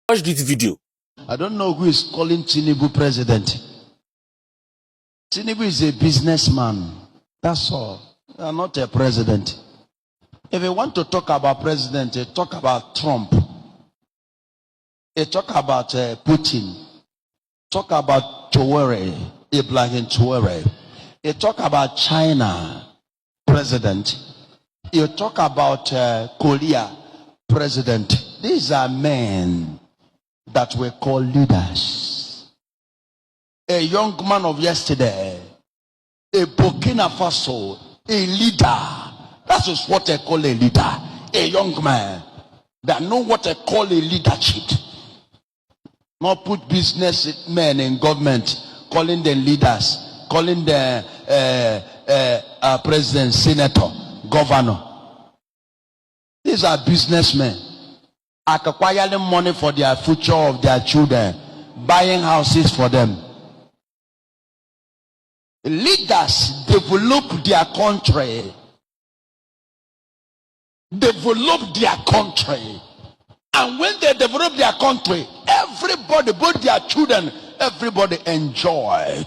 Watch this video. I don't know who is calling Tinubu president. Tinubu is a businessman. That's all. You are not a president. If you want to talk about president, you talk about Trump. You talk about Putin. Talk about Traoré, Ibrahim Traoré. You talk about China president. You talk about Korea president. These are men that we call leaders. A young man of yesterday, a Burkina Faso, a leader. That is what I call a leader. A young man that know what I call a leadership. Not put businessmen in government, calling them leaders, calling them president, senator, governor. These are businessmen acquiring money for their future of their children, buying houses for them. Leaders develop their country. Develop their country. And when they develop their country, everybody, both their children, everybody enjoyed.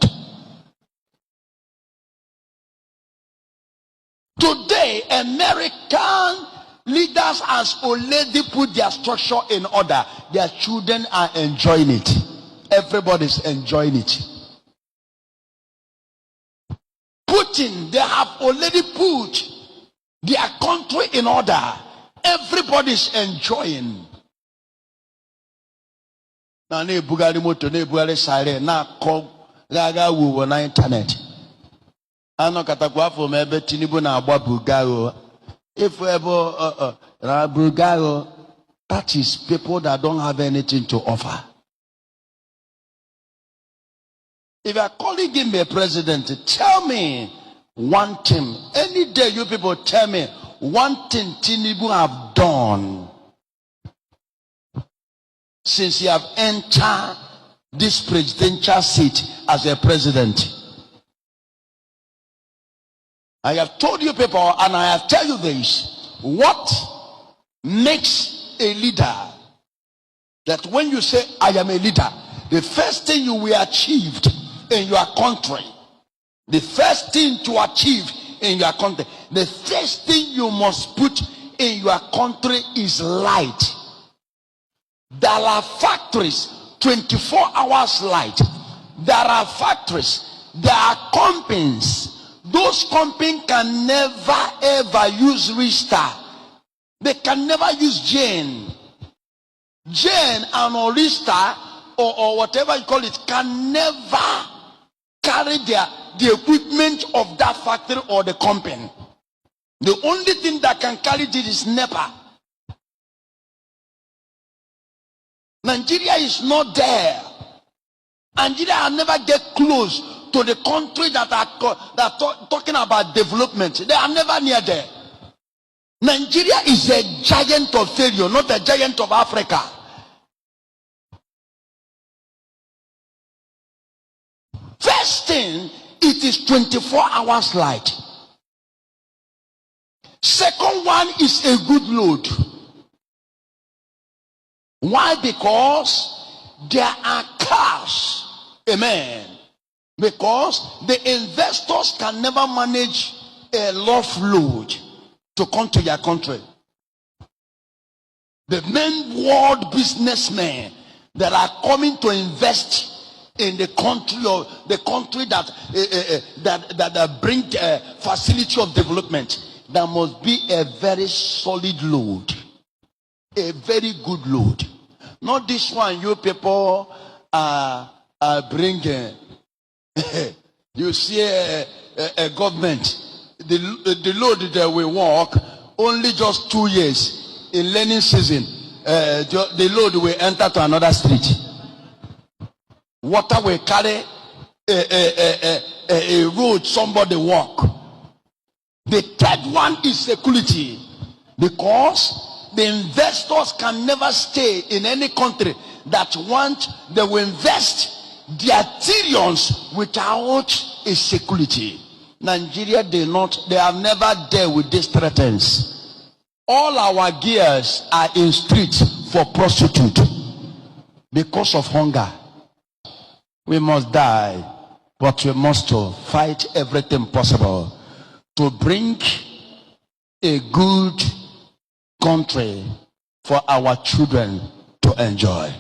Today, American leaders has already put their structure in order. Their children are enjoying it. Everybody's enjoying it. Putin, they have already put their country in order. Everybody's enjoying. Now, ne Bugari moto, ne Bugari sare, na ko gaga wu na internet. Ano katakwa fo mebe Tinubu na agba Bugaro. If we ever Bugaro, that is people that don't have anything to offer. If you are calling him a president, tell me one thing. Any day you people tell me one thing Tinubu have done since you have entered this presidential seat as a president. I have told you people, and I have tell you this, what makes a leader, that when you say I am a leader, the first thing you will achieve in your country, the first thing to achieve in your country, the first thing you must put in your country is light. There are factories, 24 hours light. There are factories, there are companies. Those companies can never ever use Restart. They can never use Jane. Jane and Restart or whatever you call it can never carry the equipment of that factory or the company. The only thing that can carry it is NEPA. Nigeria is not there. Nigeria will never get close to the country that are talking about development. They are never near there. Nigeria is a giant of failure, not a giant of Africa. First thing, it is 24 hours light. Second one is a good load. Why? Because there are cars. Amen. Because the investors can never manage a loft load to come to your country. The main world businessmen that are coming to invest in the country, or the country that bring facility of development, there must be a very solid load, a very good load. Not this one you people are bringing. You see a government, the load that we work only just 2 years in learning season. The load will enter to another street. Water will carry a road somebody walk. The third one is security, because the investors can never stay in any country that they will invest their trillions without a security. Nigeria, they are never there with these threats. All our gears are in streets for prostitute. because of hunger. We must die, but we must fight everything possible to bring a good country for our children to enjoy.